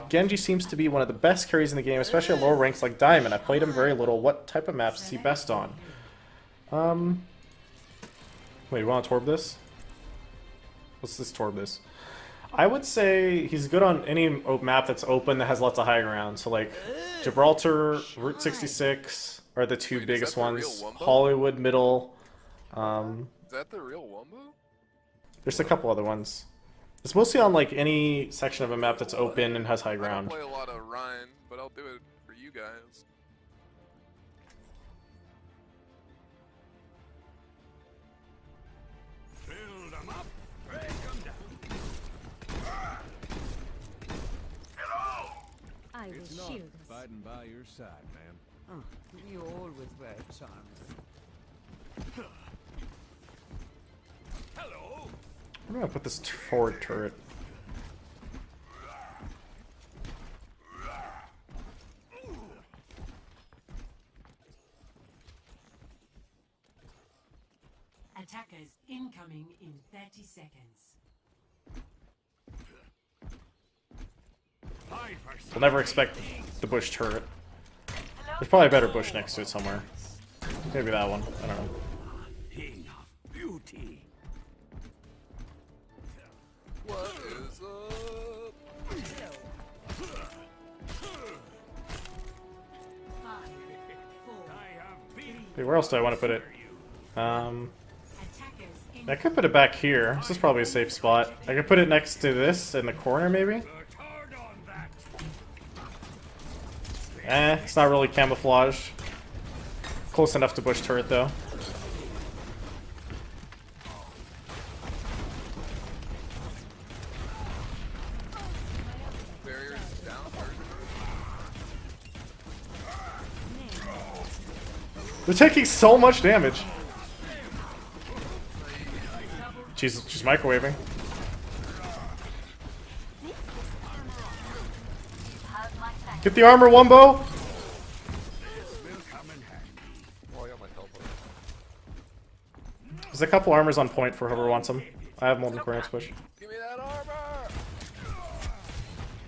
Genji seems to be one of the best carries in the game, especially at lower ranks like Diamond. I've played him very little. What type of maps is he best on? Wait, you want to Torb this? Let's just Torb this. I would say he's good on any map that's open that has lots of high ground. So like Gibraltar, Route 66 are the two biggest ones. Hollywood, Middle. Is that the real Wumbo? There's a couple other ones. It's mostly on like any section of a map that's open and has high ground. I don't play a lot of Rhine, but I'll do it for you guys. Build them up, break them down. Hello! I will It's not shield us. fighting by your side, man. You always wear charm. Hello! I'm gonna put this forward turret. Attackers incoming in 30 seconds. We'll never expect the bush turret. There's probably a better bush next to it somewhere. Maybe that one. I don't know. King of beauty. What is up? Hey, where else do I want to put it? Attackers I could put it back here. This is probably a safe spot. I could put it next to this in the corner, maybe? It's not really camouflage. Close enough to bush turret, though. Barriers down. They're taking so much damage. She's microwaving. Get the armor, Wumbo! Oh, I got my teleport. There's a couple armors on point for whoever wants them. I have Molten Core next push. Give me that armor! No,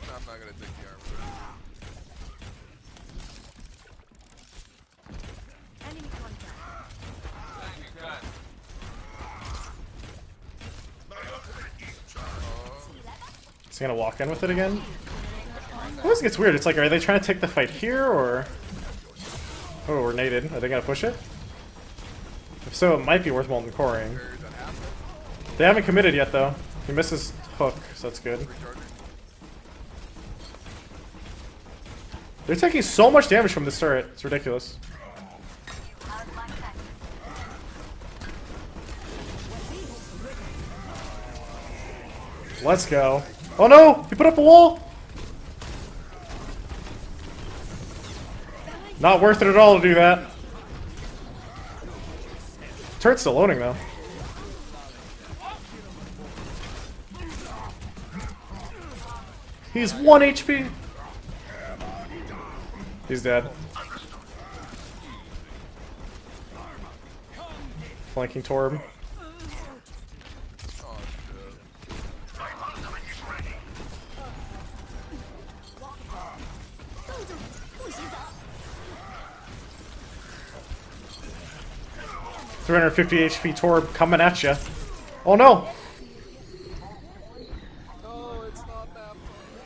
I'm not gonna take the armor. Enemy contact. Is he gonna walk in with it again? It always gets weird. It's like, are they trying to take the fight here, or... Oh, we're naded. Are they gonna push it? If so, it might be worth Molten Coring. They haven't committed yet, though. He misses hook, so that's good. They're taking so much damage from this turret. It's ridiculous. Let's go. Oh no! He put up a wall! Not worth it at all to do that. Turret's still loading, though. He's 1 HP! He's dead. Flanking Torb. Oh, shit. 350 HP Torb coming at ya. Oh no! No, it's not that fun.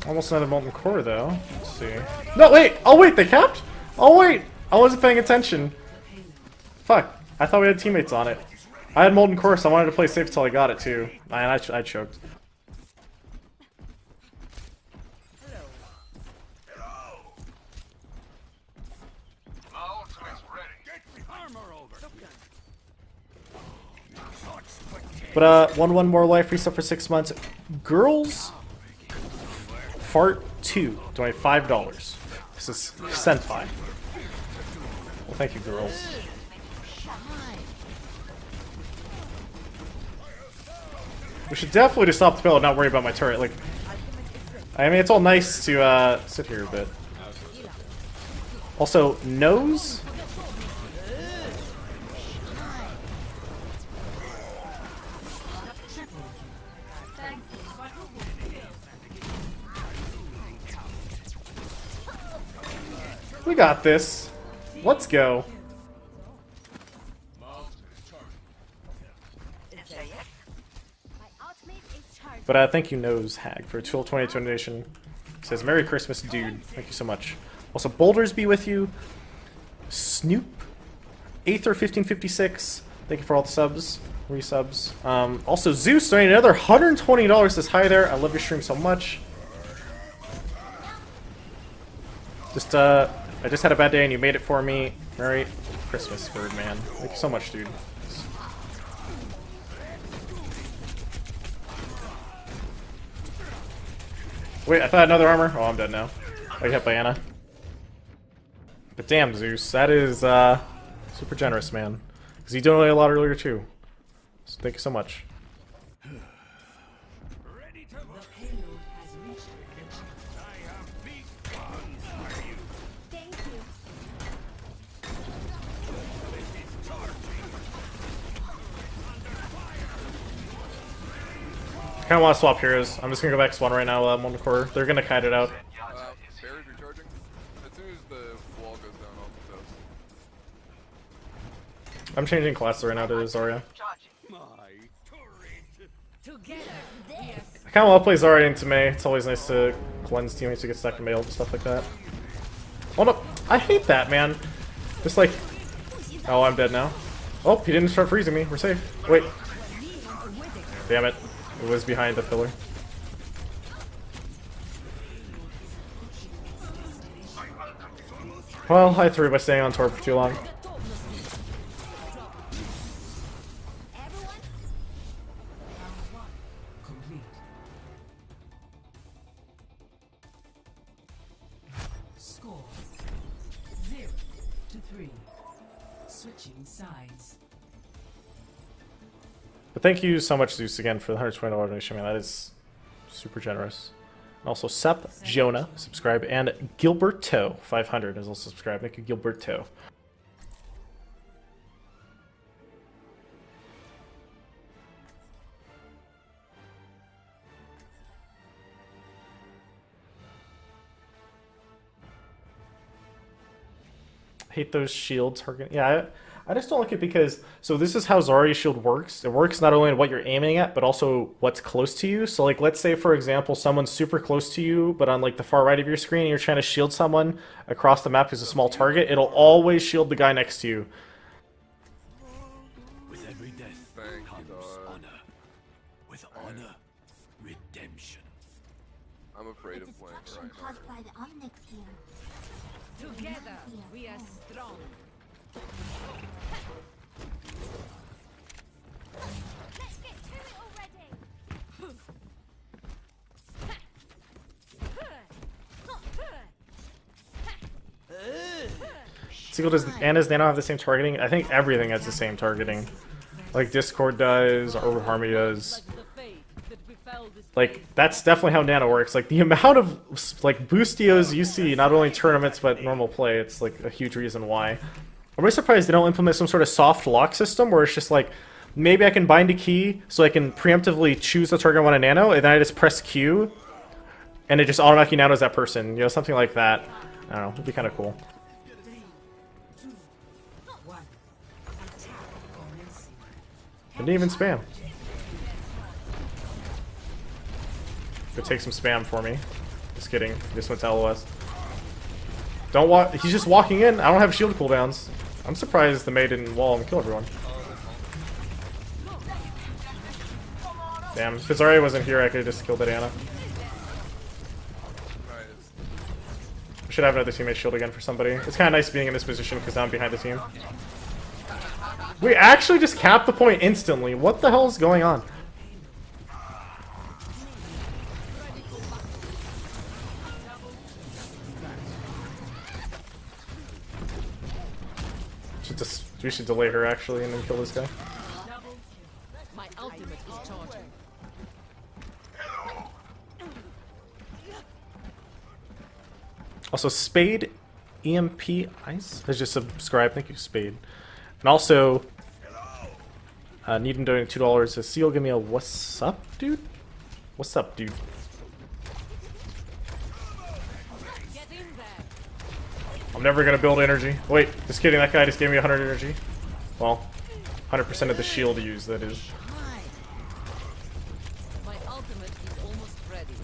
Almost another Molten Core, though. Let's see. No, wait! Oh, wait! They capped? Oh, wait! I wasn't paying attention. Fuck. I thought we had teammates on it. I had Molten Core, so I wanted to play safe until I got it, too. And I choked. But, 1-1 more life, reset for 6 months. Girls... Fart 2. Donate $5. This is Senpai. Well, thank you, girls. We should definitely just stop the build and not worry about my turret. Like, I mean, it's all nice to sit here a bit. Also, nose. We got this. Let's go. But thank you, Nose Hag, for a 12/20 donation. Says Merry Christmas, dude. Thank you so much. Also, Boulders be with you. Snoop, Aether 1556. Thank you for all the subs, resubs. Also, Zeus donated another $120. Says hi there. I love your stream so much. I just had a bad day and you made it for me. Merry Christmas, Birdman. Thank you so much, dude. Wait, I thought I had another armor. Oh, I'm dead now. I got hit by Anna. But damn, Zeus, that is super generous, man. Because you donated a lot earlier too. So thank you so much. I kind of want to swap heroes. I'm just going to go back to spawn right now while I'm on the core. They're going to kite it out. Barry's recharging. As soon as the wall goes down, I'll do those. I'm changing classes right now to Zarya. I kind of want to play Zarya into May. It's always nice to cleanse teammates to get stuck in mail and stuff like that. Oh no, I hate that, man. Just like... Oh, I'm dead now. Oh, he didn't start freezing me. We're safe. Wait. Damn it. It was behind the pillar. Well, I threw by staying on Torb for too long. Score 0-3. Switching sides. But thank you so much, Zeus, again, for the $120 donation, man. That is super generous. And also, Sep, Jonah, subscribe, and Gilberto, 500, is also subscribed. Thank you, Gilberto. Hate those shields. Yeah, I just don't like it because, so this is how Zarya's shield works. It works not only in what you're aiming at, but also what's close to you. So like, let's say for example, someone's super close to you, but on like the far right of your screen, and you're trying to shield someone across the map who's a small target, it'll always shield the guy next to you. With every death comes honor. With honor, redemption. I'm afraid of playing right now. By the Omnic here. Together, we are strong. Let's get to it already. Seagull, does Anna's Nano have the same targeting? I think everything has the same targeting. Like Discord does, or Harmony does. Like, that's definitely how Nano works. Like, the amount of, like, boostios you see, not only tournaments, but normal play, it's, like, a huge reason why. I'm really surprised they don't implement some sort of soft lock system where it's just like, maybe I can bind a key so I can preemptively choose the target I want to nano, and then I just press Q, and it just automatically nanos that person. You know, something like that. I don't know, it'd be kind of cool. Didn't even spam. Go take some spam for me. Just kidding. Just went to LOS. Don't walk. He's just walking in. I don't have shield cooldowns. I'm surprised the May didn't wall and kill everyone. Damn. If Zarya wasn't here, I could have just killed that Anna. I should have another teammate shield again for somebody. It's kind of nice being in this position because now I'm behind the team. We actually just capped the point instantly. What the hell is going on? We should delay her actually and then kill this guy. My ultimate is charging. Also, Spade EMP Ice has just subscribed. Thank you, Spade. And also, Needham donating $2 says, Seagull, give me a what's up, dude? What's up, dude? Get in there. I'm never gonna build energy. Wait, just kidding, that guy just gave me 100 energy. Well, 100% of the shield used, that is. My ultimate is almost ready.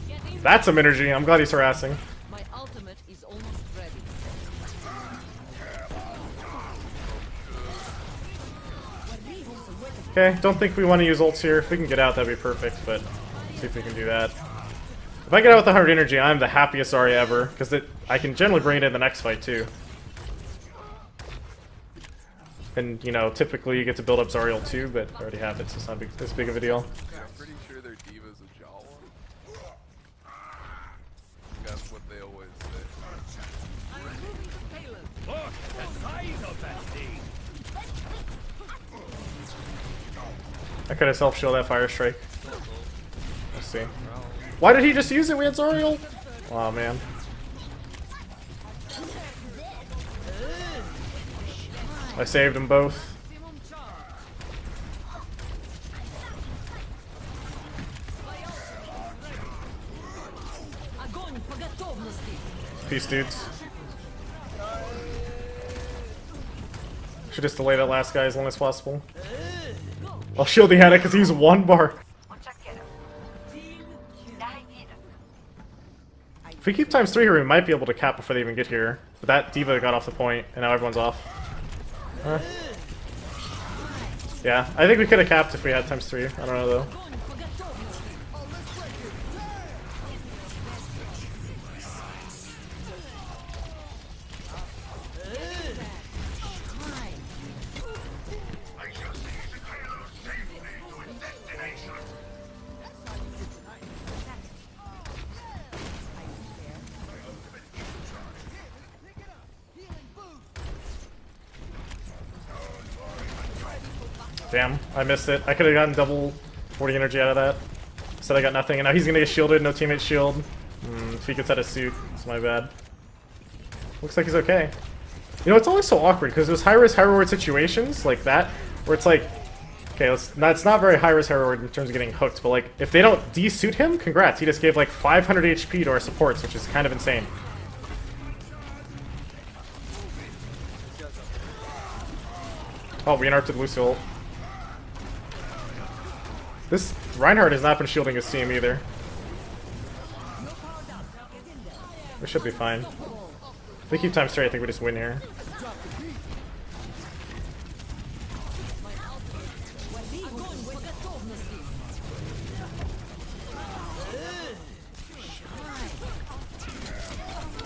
Get in That's some energy, I'm glad he's harassing. My ultimate is almost ready. Okay, don't think we want to use ults here. If we can get out, that'd be perfect, but see if we can do that. If I get out with 100 energy, I'm the happiest Zarya ever, because I can generally bring it in the next fight, too. And, you know, typically you get to build up Zarya ult too, but I already have it, so it's not this big of a deal. Yeah, I'm pretty sure their diva's a Jawa. That's what they always say. I'm moving to payload. Look, the size of that thing. I could have self-shielded that Fire Strike. Let's see. Why did he just use it? We had Zarya ult? Oh, man. I saved them both. Огонь по готовности. Peace, dudes. Should just delay that last guy as long as possible. I'll shield the Hannah because he's 1 bar. If we keep ×3 here, we might be able to cap before they even get here. But that D.Va got off the point, and now everyone's off. Yeah, I think we could have capped if we had ×3. I don't know, though. Damn, I missed it. I could have gotten double 40 energy out of that. Said I got nothing, and now he's gonna get shielded, no teammate shield. If he gets out of suit, it's my bad. Looks like he's okay. You know, it's always so awkward, because those high-risk, high-reward situations like that, where it's like, okay, it's not very high-risk, high-reward in terms of getting hooked, but like, if they don't de-suit him, congrats, he just gave like 500 HP to our supports, which is kind of insane. Oh, we interrupted Lucio. This Reinhardt has not been shielding his team either. We should be fine. If we keep time straight, I think we just win here.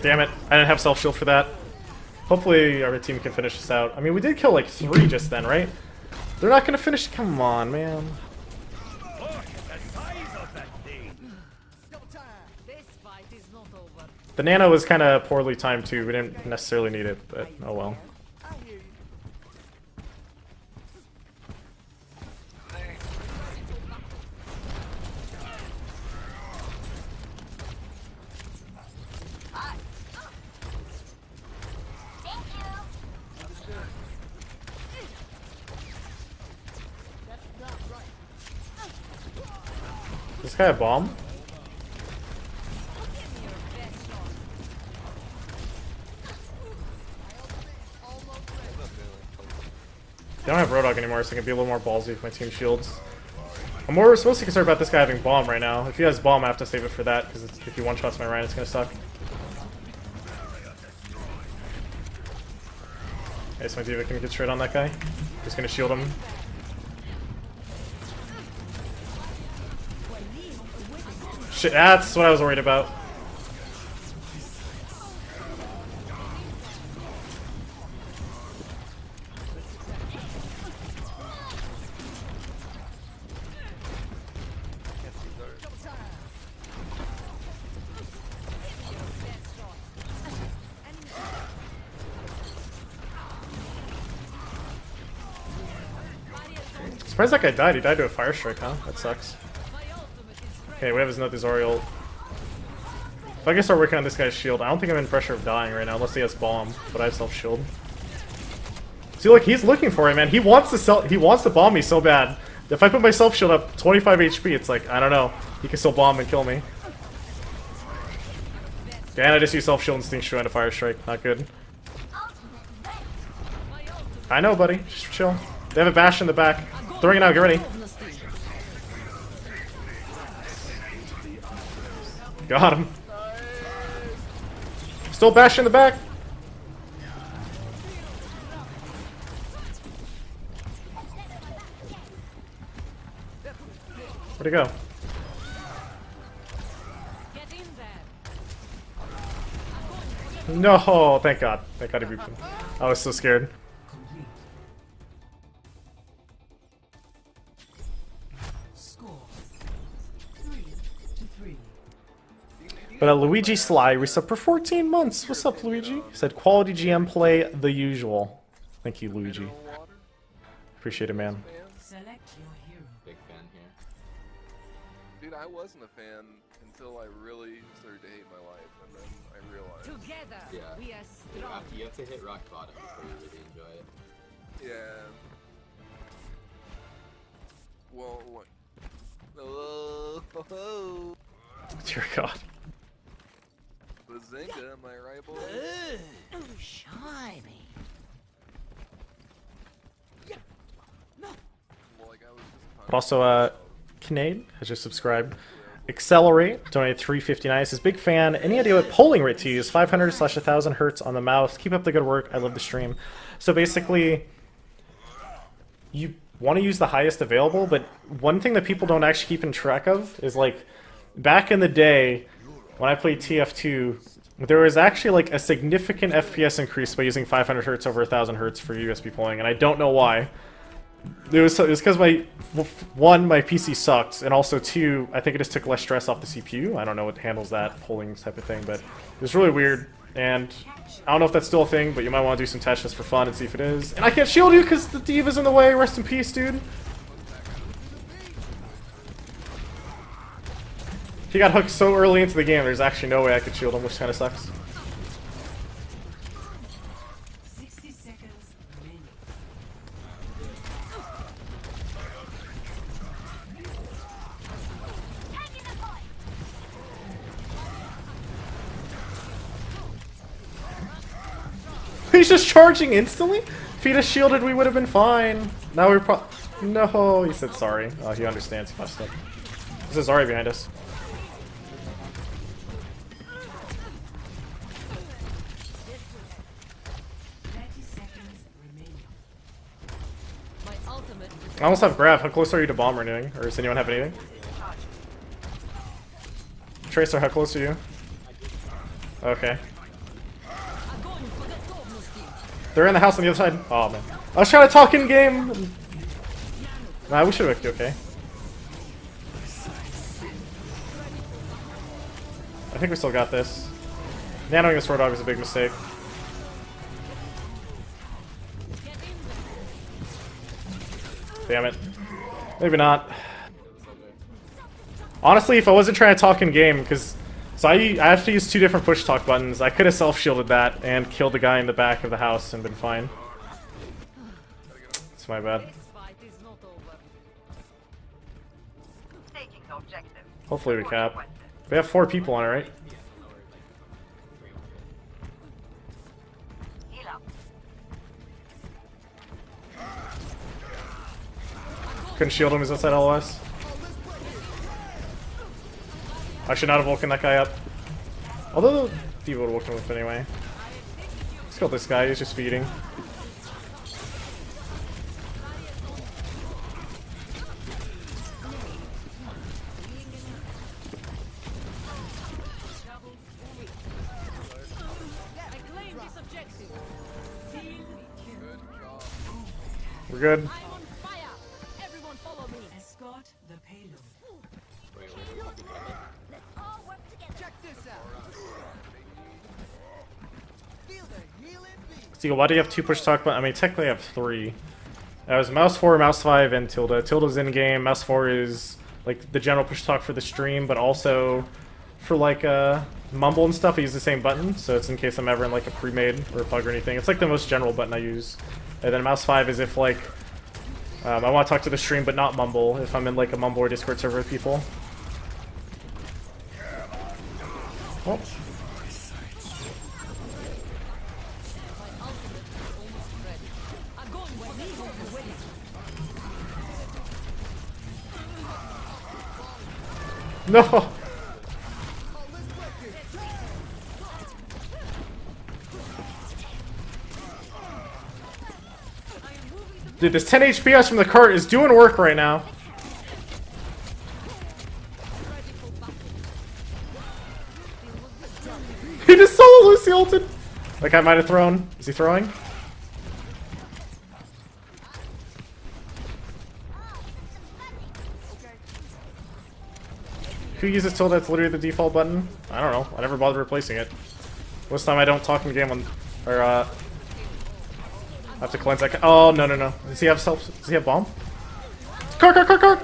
Damn it, I didn't have self-shield for that. Hopefully our team can finish this out. I mean, we did kill like 3 just then, right? They're not gonna finish. Come on, man. The nano was kind of poorly timed too. We didn't necessarily need it, but oh well. This guy a bomb? They don't have Roadhog anymore, so I can be a little more ballsy with my team shields. I'm more mostly concerned about this guy having bomb right now. If he has bomb, I have to save it for that, because if he one-shots my Ryan, it's gonna suck. Okay, so my D.Va can get straight on that guy. Just gonna shield him. Shit, that's what I was worried about. Surprised that guy died. He died to a fire strike, huh? That sucks. Okay, we have his another Zarya ult. If I can start working on this guy's shield, I don't think I'm in pressure of dying right now unless he has bomb, but I have self shield. See, look, he's looking for it, man. He wants to bomb me so bad. If I put my self shield up 25 HP, it's like, I don't know. He can still bomb and kill me. Okay, and I just use self shield and instinctual into fire strike. Not good. I know, buddy. Just chill. They have a bash in the back. Throwing it out. Get ready. Got him. Still bash in the back. Where'd he go? No, thank God. Thank God he beeped him. I was so scared. But Luigi Sly resub for 14 months. What's up, Luigi? He said quality GM play the usual. Thank you, Luigi. Appreciate it, man. Select your hero. Big fan here. Dude, I wasn't a fan until I really started to hate my life, and then I realized. Together, Yeah. we are strong. You have to hit rock bottom before you really enjoy it. Yeah. Well, what? Oh, Dear God. Bazinga, am I right, boy? Shiny. Well, like, I was just But also, Kinade has just subscribed. Accelerate donated $3.59. Says big fan. Any idea what polling rate to use? 500/1000 hertz on the mouse. Keep up the good work. I love the stream. So basically, you want to use the highest available, but one thing that people don't actually keep in track of is like back in the day when I played TF2, there was actually like a significant FPS increase by using 500 hertz over 1000 hertz for USB polling, and I don't know why. It was because one, my PC sucked, and also two, I think it just took less stress off the CPU. I don't know what handles that polling type of thing, but it was really weird, and I don't know if that's still a thing, but you might want to do some tests just for fun and see if it is. And I can't shield you because the diva's in the way. Rest in peace, dude. He got hooked so early into the game, there's actually no way I could shield him, which kind of sucks. 60 seconds remaining. He's just charging instantly? If he just shielded, we would have been fine. Now we're No, he said sorry. Oh, he understands. He messed up. This is Zarya behind us. I almost have grab. How close are you to bomb or anything? Or does anyone have anything? Tracer, how close are you? Okay. They're in the house on the other side. Oh man. I was trying to talk in game. Nah, we should have been okay. I think we still got this. Nanoing the sword dog is a big mistake. Damn it. Maybe not. Honestly, if I wasn't trying to talk in game, because I have to use two different push talk buttons, I could have self-shielded that and killed the guy in the back of the house and been fine. It's my bad. Hopefully we cap. We have 4 people on it, right? Couldn't shield him, he's outside LOS. I should not have woken that guy up. Although the D.Va would have woken him up anyway. Let's kill this guy, he's just feeding. We're good. Escort the payload. Seagull, why do you have 2 push talk buttons? I mean, technically I have 3. That was mouse 4, mouse 5, and tilde. Tilde's in game. Mouse 4 is like the general push talk for the stream, but also for like mumble and stuff, I use the same button, so it's in case I'm ever in like a pre-made or a pug or anything. It's like the most general button I use. And then mouse 5 is if like I want to talk to the stream but not mumble, if I'm in like a mumble or Discord server with people. Oh. No! Dude, this 10 HPS from the cart is doing work right now. He just solo Lucy ulted! Like I might have thrown. Is he throwing? Who uses tilde? That's literally the default button. I don't know. I never bothered replacing it. Most time I don't talk in the game on, or I have to cleanse that. Oh no no no! Does he have self? Does he have bomb? Cart cart cart cart!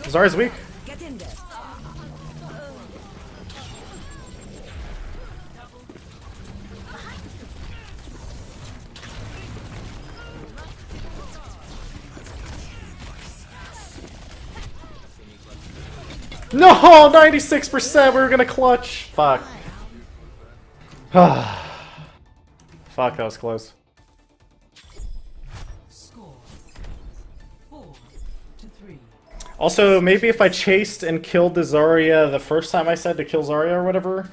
Zarya's weak. Get in there. No, 96%. We were gonna clutch. Fuck. Fuck, that was close. Score 4-3. Also, maybe if I chased and killed the Zarya the first time I said to kill Zarya or whatever,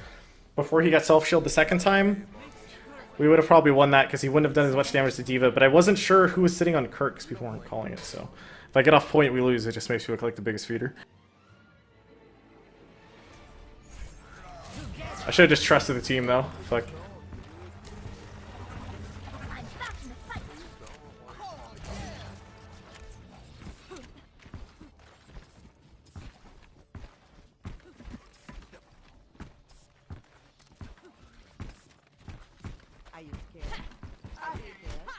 before he got self-shield the second time, we would have probably won that because he wouldn't have done as much damage to D.Va, but I wasn't sure who was sitting on Kirk because people weren't calling it, so if I get off point, we lose. It just makes me look like the biggest feeder. I should have just trusted the team though. Fuck. Are you scared? Are you scared?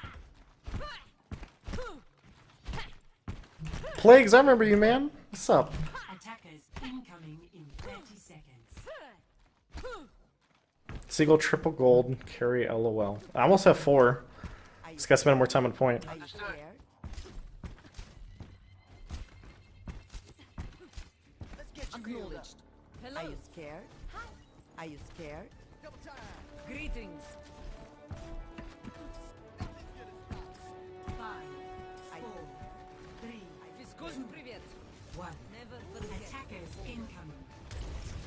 Plagues, I remember you, man. What's up? Attackers incoming in 30 seconds. Seagull triple gold, carry LOL. I almost have 4. Just gotta spend more time on point. Are you scared? Acknowledged. Are you scared? Are you scared? Greetings. 5, 4, 3, Вискозный привет. 1. Never forget. Attackers incoming.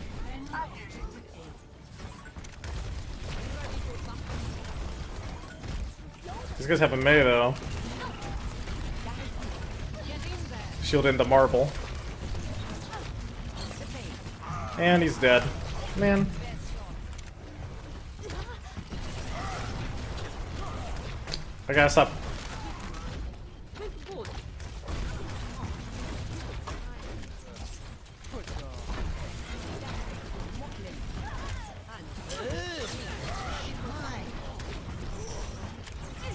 Defend objective A. These guys have a melee though. Shield into marble. And he's dead. Man. I gotta stop.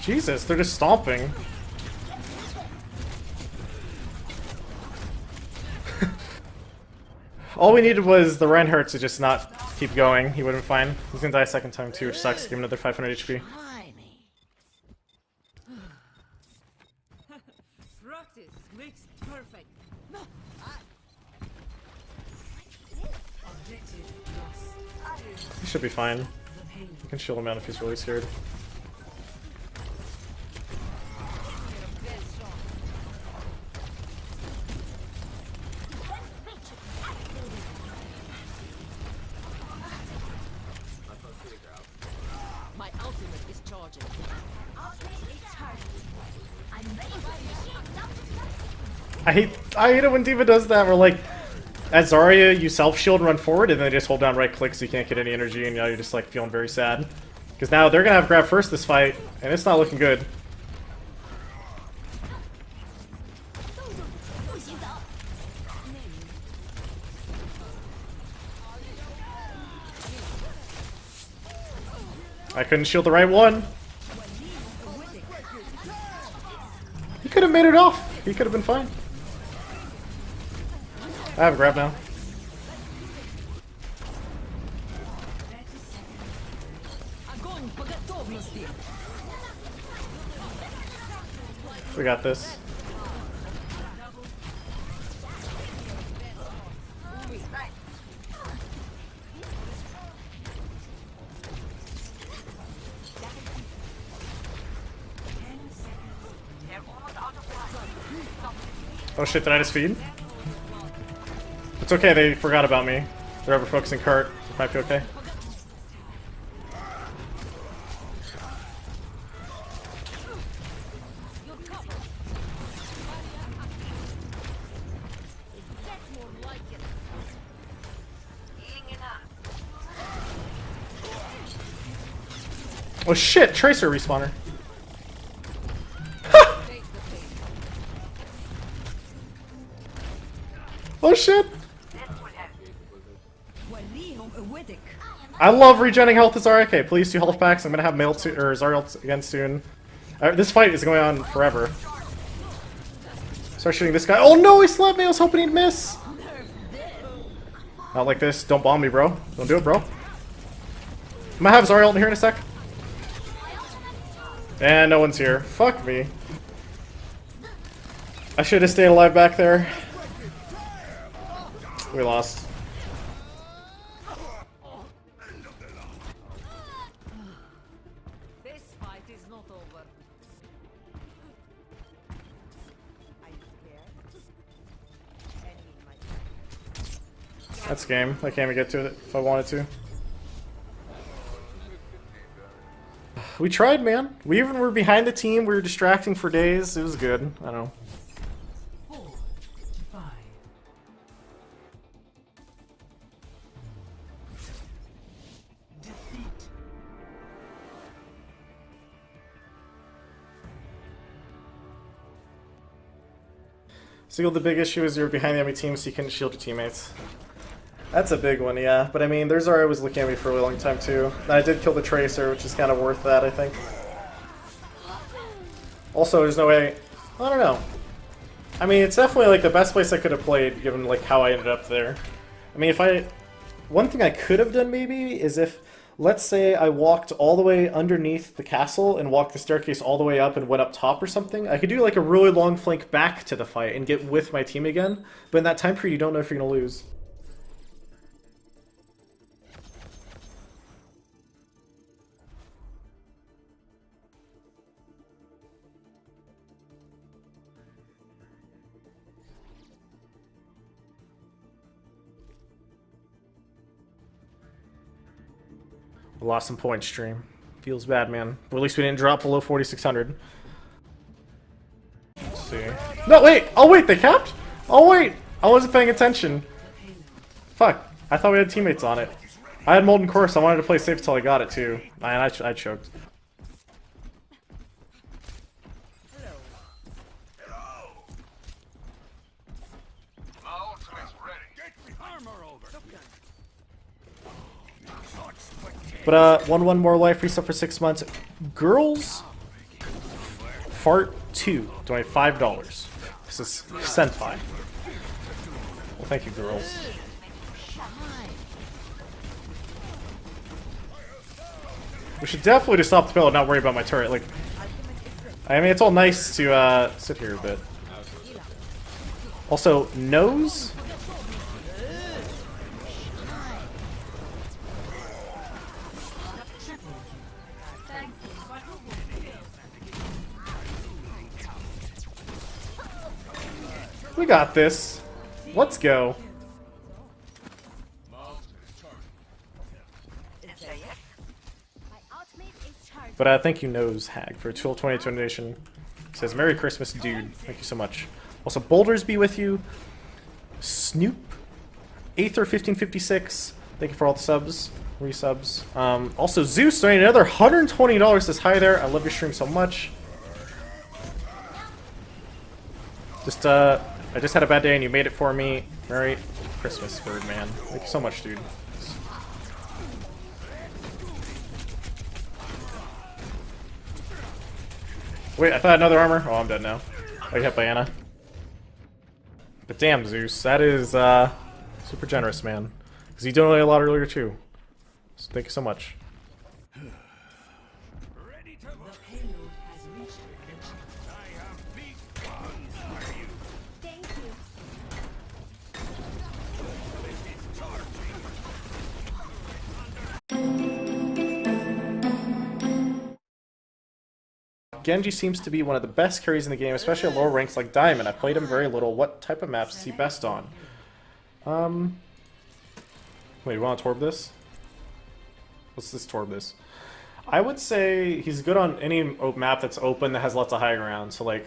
Jesus, they're just stomping. All we needed was the Reinhardt to just not keep going. He would have been fine. He's gonna die a second time too, which sucks. Give him another 500 HP. Practice makes perfect. Objective lost. He should be fine. The payload. You can shield him out if he's really scared. My ultimate is charging. I hate it when D.Va does that. Where like, at Zarya, you self shield, run forward, and then just hold down right click so you can't get any energy, and now you're just like feeling very sad. Because now they're gonna have grab first this fight, and it's not looking good. I couldn't shield the right one. He could have made it off. He could have been fine. I have a grab now. Огонь по готовности. We got this. Oh shit, did I just feed? It's okay, they forgot about me. They're over focusing cart. It might be okay. Oh shit, Tracer respawner. Oh shit! I love regenerating health as Zarya. Okay, please 2 health packs. I'm gonna have Mail to or Zarya again soon. This fight is going on forever. Start shooting this guy. Oh no, he slapped me. I was hoping he'd miss. Not like this. Don't bomb me, bro. Don't do it, bro. I'm gonna have Zarya ult in here in a sec. And no one's here. Fuck me. I should have stayed alive back there. We lost. This fight is not over. That's game. I can't even get to it if I wanted to. We tried, man. We even were behind the team. We were distracting for days. It was good. I don't know. 4, 5. Defeat. Seagull, the big issue is you're behind the enemy team, so you couldn't shield your teammates. That's a big one, yeah. But I mean, there's Zarya was looking at me for a really long time too. And I did kill the Tracer, which is kind of worth that, I think. Also, there's no way. I don't know. I mean, it's definitely like the best place I could have played, given like how I ended up there. I mean, if I, one thing I could have done maybe is if, let's say I walked all the way underneath the castle and walked the staircase all the way up and went up top or something. I could do like a really long flank back to the fight and get with my team again. But in that time period, you don't know if you're gonna lose. We lost some points, stream. Feels bad, man. But at least we didn't drop below 4,600. Let's see. No, wait! Oh, wait, they capped? Oh, wait! I wasn't paying attention. Fuck. I thought we had teammates on it. I had Molten Course. I wanted to play safe until I got it, too. Man, I choked. But, 1 more life reset for 6 months. Girls Fart 2. Donate $5. This is Senpai. Well, thank you, girls. We should definitely just stop the payload and not worry about my turret. Like, I mean, it's all nice to sit here a bit. Also, nose? We got this. Let's go. But thank you, Nose Hag, for a 12/20 donation. Says Merry Christmas, dude. Thank you so much. Also, Boulders be with you. Snoop, Aether 1556. Thank you for all the subs, resubs. Also, Zeus donated another $120. Says hi there. I love your stream so much. Just I just had a bad day and you made it for me. Merry Christmas, Birdman. Thank you so much, dude. Wait, I thought I had another armor. Oh, I'm dead now. I got hit by Anna. But damn, Zeus, that is super generous, man. Because you donated a lot earlier too. So thank you so much. Ready to The payload has reached the chip. I have big plans for you. Thank you. This is charging. Genji seems to be one of the best carries in the game, especially at lower ranks like Diamond. I've played him very little. What type of maps is he best on? Wait, you want to Torb this? Let's just Torb this. I would say he's good on any map that's open that has lots of high ground. So like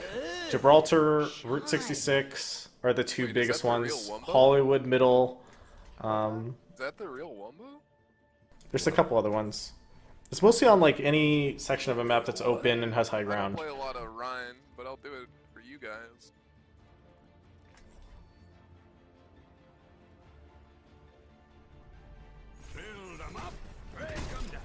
Gibraltar, Route 66 are the two Wait, is biggest that the ones. real Wumbo? Hollywood, Middle. Is that the real Wumbo? There's a couple other ones. It's mostly on like any section of a map that's open and has high I don't ground. play a lot of Rhine, but I'll do it for you guys. Build them up, break them down.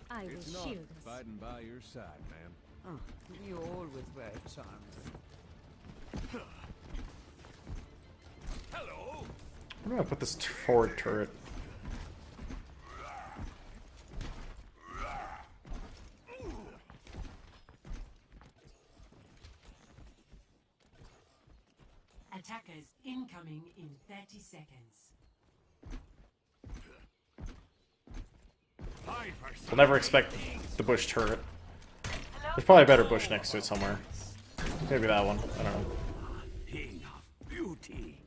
I will It's not shield us. fighting by your side, ma'am. You always wear charms. Hello. I'm gonna put this forward turret. Attackers incoming in 30 seconds. We'll never expect the bush turret. There's probably a better bush next to it somewhere. Maybe that one. I don't know. King of beauty.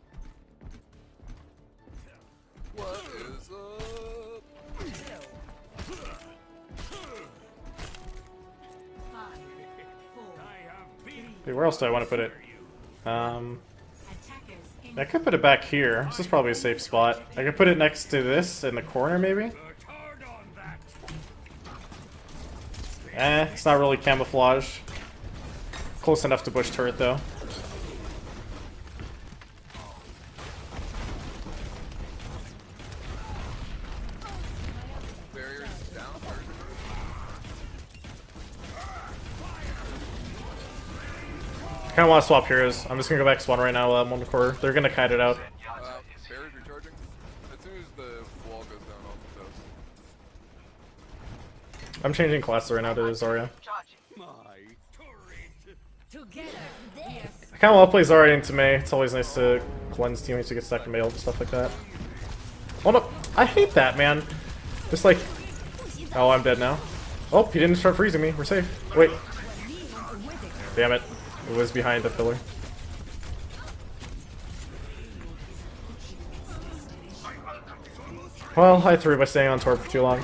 What is up? 5, 4, I have been Hey, where else do I want to put it? attackers I could put it back here. This is probably a safe spot. I could put it next to this in the corner, maybe? worked hard on that. It's not really camouflage. Close enough to bush turret, though. Barriers down. I kind of want to swap heroes. I'm just going to go back to spawn right now while I'm on the core. They're going to kite it out. Barriers recharging. As soon as the wall goes down, I'll put those. I'm changing classes right now to Zarya. My turret. Together, yes. I kind of want to play Zarya into May. It's always nice to cleanse teammates who get stuck in May and stuff like that. Oh no! I hate that, man! Just like... Oh, I'm dead now. Oh, he didn't start freezing me. We're safe. Wait. Damn it. It was behind the pillar. Well, I threw by staying on Torb for too long.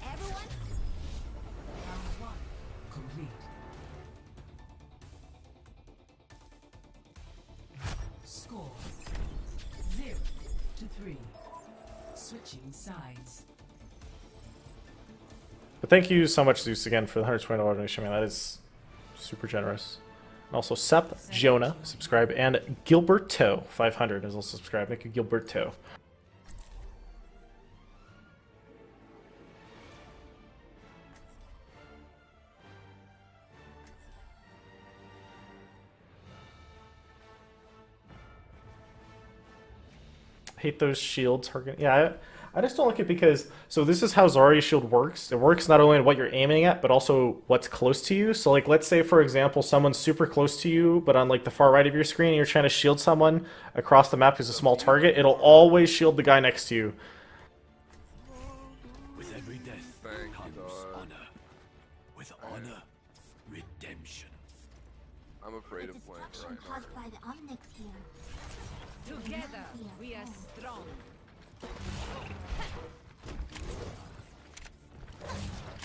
Everyone, complete. Score 0-3. Switching sides. But thank you so much, Zeus, again, for the $120 donation, man. That is super generous. And also, Sep, Jonah, subscribe, and Gilberto, 500, is also subscribed. Thank you, Gilberto. Hate those shields. Yeah, I just don't like it because, so this is how Zarya's shield works. It works not only in what you're aiming at, but also what's close to you. So like, let's say for example, someone's super close to you, but on like the far right of your screen, and you're trying to shield someone across the map who's a small target, it'll always shield the guy next to you. With every death Thank you, comes dog. honor. With honor, redemption. I'm afraid of playing right now. caused by the Omnic here. Together, we are strong.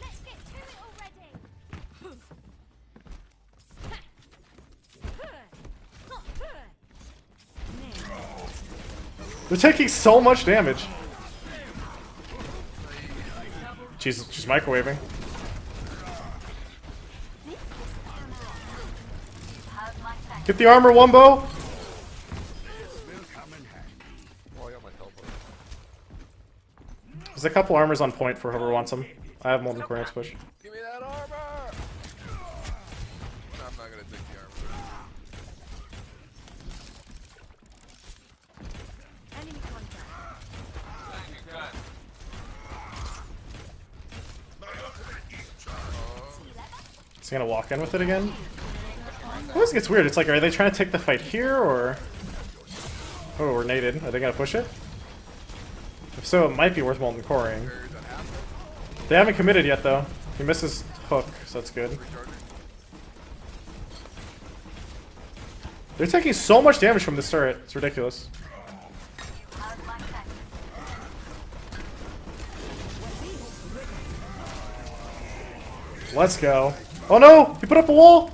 Let's get to it already. They're taking so much damage. She's microwaving. Get the armor, Wumbo! Oh, I got my teleport. There's a couple armors on point for whoever wants them. I have them on the core next push. Give me that armor! not gonna take the armor. Enemy contact. Is he gonna walk in with it again? It always gets weird. It's like, are they trying to take the fight here, or... Oh, we're naded. Are they gonna push it? If so, it might be worth molten coring. They haven't committed yet, though. He misses hook, so that's good. They're taking so much damage from this turret. It's ridiculous. Let's go. Oh no! He put up a wall!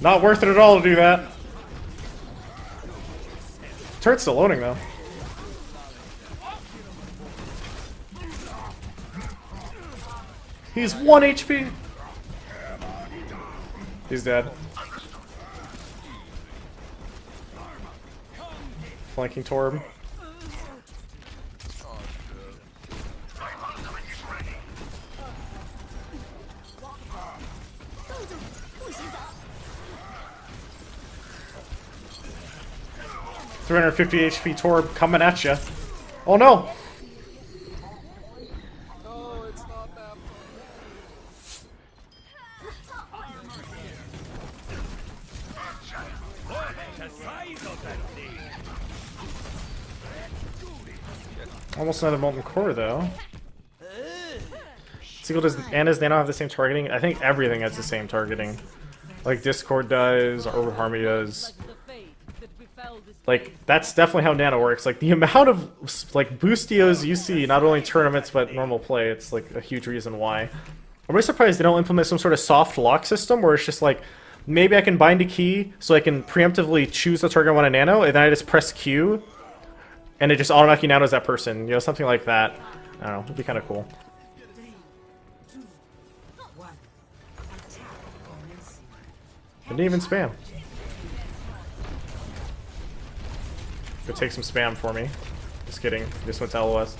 Not worth it at all to do that. Turret's still loading, though. He's 1 HP! He's dead. Flanking Torb. Oh, shit. 350 HP Torb coming at you. Oh no! No, it's not that. Almost another molten core though. Seagull does and does Nano have the same targeting? I think everything has the same targeting. Like Discord does, or Harmony does. Like, that's definitely how Nano works. Like, the amount of, like, boostios you see, not only tournaments, but normal play, it's, like, a huge reason why. I'm really surprised they don't implement some sort of soft lock system where it's just, like, maybe I can bind a key so I can preemptively choose the target I want to Nano, and then I just press Q, and it just automatically nanos that person. You know, something like that. I don't know, it'd be kind of cool. 3, 2, 1. Attack commencing. Didn't even spam. Go take some spam for me. Just kidding. Just went to LOS.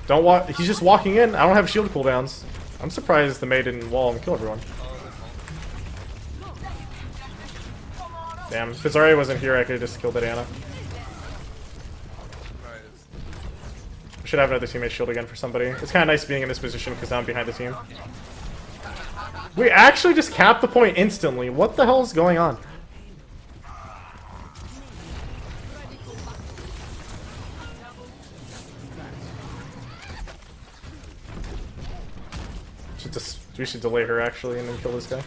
Don't walk. He's just walking in. I don't have shield cooldowns. I'm surprised the Mei didn't wall and kill everyone. Damn. If Zarya wasn't here, I could have just killed that Ana. I should have another teammate shield again for somebody. It's kind of nice being in this position because I'm behind the team. We actually just capped the point instantly. What the hell is going on? We should delay her actually and then kill this guy.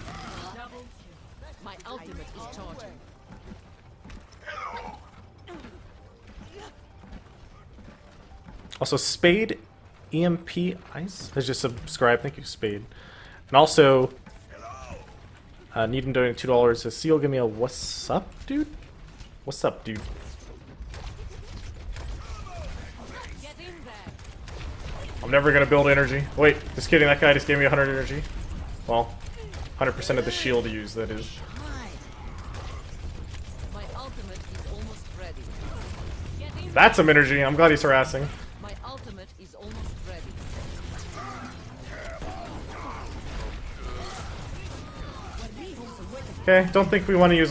My ultimate is charging. Also, Spade EMP Ice has just subscribed. Thank you, Spade. And also, need him donating $2. Says, Seal, give me a what's up, dude? What's up, dude? I'm never gonna build energy. Wait, just kidding. That guy just gave me 100 energy. Well, 100% of the shield use, that is. My ultimate is almost ready. That's some energy. I'm glad he's harassing. My ultimate is almost ready. Okay, don't think we want to use